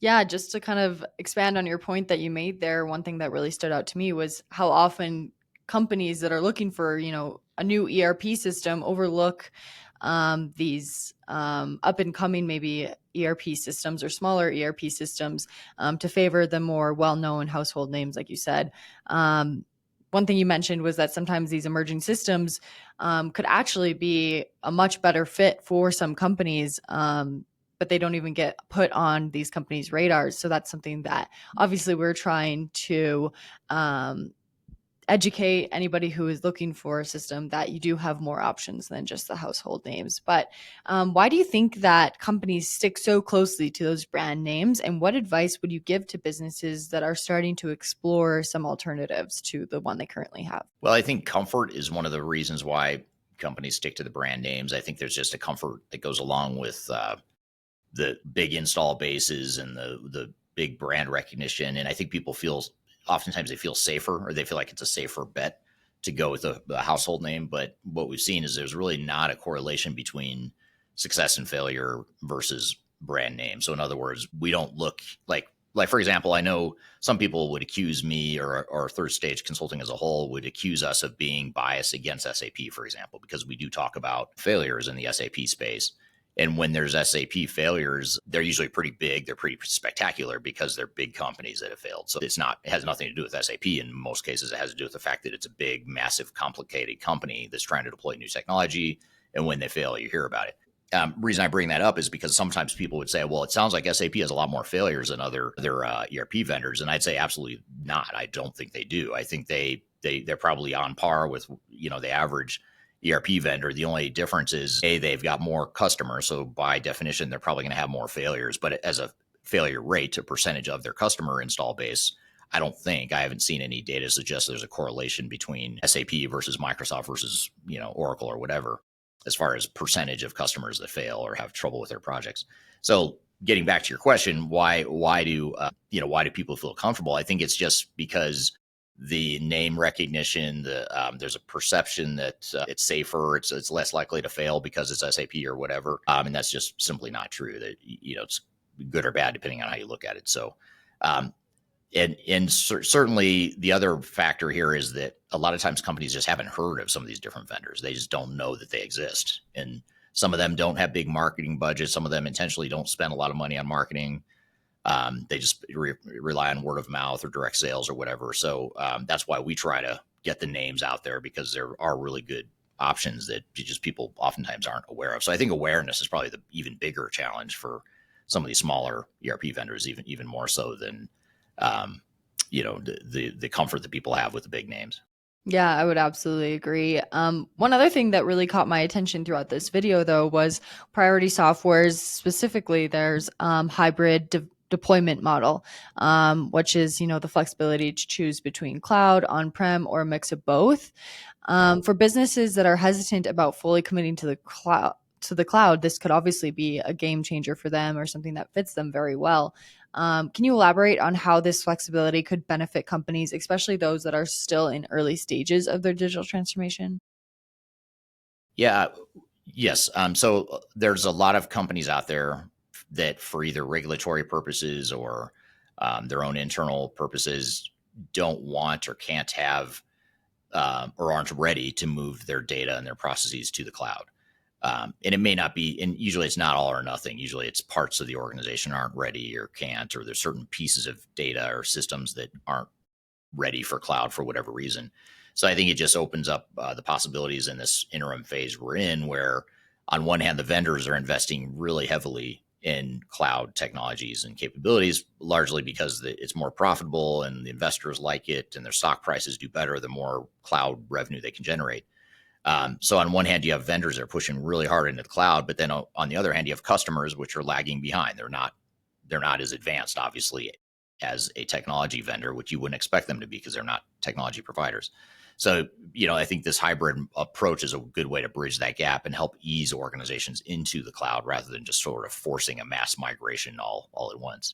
Yeah, just to kind of expand on your point that you made there, one thing that really stood out to me was how often companies that are looking for, a new ERP system overlook these up and coming maybe ERP systems or smaller ERP systems to favor the more well known household names, like you said. One thing you mentioned was that sometimes these emerging systems could actually be a much better fit for some companies. But they don't even get put on these companies' radars. So that's something that obviously we're trying to um, educate anybody who is looking for a system that you do have more options than just the household names. But why do you think that companies stick so closely to those brand names? And what advice would you give to businesses that are starting to explore some alternatives to the one they currently have? Well, I think comfort is one of the reasons why companies stick to the brand names. I think there's just a comfort that goes along with the big install bases and the big brand recognition. And I think people feel oftentimes they feel safer, or they feel like it's a safer bet to go with a household name. But what we've seen is there's really not a correlation between success and failure versus brand name. So in other words, we don't look like for example, I know some people would accuse me, or Third Stage Consulting as a whole would accuse us of being biased against SAP, for example, because we do talk about failures in the SAP space. And when there's SAP failures, they're usually pretty big. They're pretty spectacular because they're big companies that have failed. So it has nothing to do with SAP. In most cases, it has to do with the fact that it's a big, massive, complicated company that's trying to deploy new technology. And when they fail, you hear about it. Reason I bring that up is because sometimes people would say, well, it sounds like SAP has a lot more failures than other ERP vendors. And I'd say absolutely not. I don't think they do. I think they're probably on par with, the average ERP vendor. The only difference is they've got more customers. So by definition, they're probably going to have more failures, but as a failure rate, a percentage of their customer install base, I haven't seen any data suggest there's a correlation between SAP versus Microsoft versus, Oracle or whatever, as far as percentage of customers that fail or have trouble with their projects. So getting back to your question, why do people feel comfortable? I think it's just because the name recognition, there's a perception that it's safer, it's less likely to fail because it's SAP or whatever, and that's just simply not true. That it's good or bad depending on how you look at it. So, um, certainly the other factor here is that a lot of times companies just haven't heard of some of these different vendors. They just don't know that they exist, and some of them don't have big marketing budgets. Some of them intentionally don't spend a lot of money on marketing. They just rely on word of mouth or direct sales or whatever. So that's why we try to get the names out there, because there are really good options that just people oftentimes aren't aware of. So I think awareness is probably the even bigger challenge for some of these smaller ERP vendors, even more so than the comfort that people have with the big names. Yeah, I would absolutely agree. One other thing that really caught my attention throughout this video, though, was Priority Software's specifically there's hybrid deployment model, which is the flexibility to choose between cloud, on-prem, or a mix of both. For businesses that are hesitant about fully committing to the cloud, this could obviously be a game changer for them or something that fits them very well. Can you elaborate on how this flexibility could benefit companies, especially those that are still in early stages of their digital transformation? Yeah. Yes. So there's a lot of companies out there that, for either regulatory purposes or their own internal purposes, don't want or can't have or aren't ready to move their data and their processes to the cloud. And it may not be, and usually it's not all or nothing. Usually it's parts of the organization aren't ready or can't, or there's certain pieces of data or systems that aren't ready for cloud for whatever reason. So I think it just opens up the possibilities in this interim phase we're in, where on one hand, the vendors are investing really heavily in cloud technologies and capabilities, largely because it's more profitable and the investors like it and their stock prices do better the more cloud revenue they can generate. So on one hand, you have vendors that are pushing really hard into the cloud, but then on the other hand, you have customers which are lagging behind. They're not as advanced, obviously, as a technology vendor, which you wouldn't expect them to be because they're not technology providers. So, I think this hybrid approach is a good way to bridge that gap and help ease organizations into the cloud rather than just sort of forcing a mass migration all at once.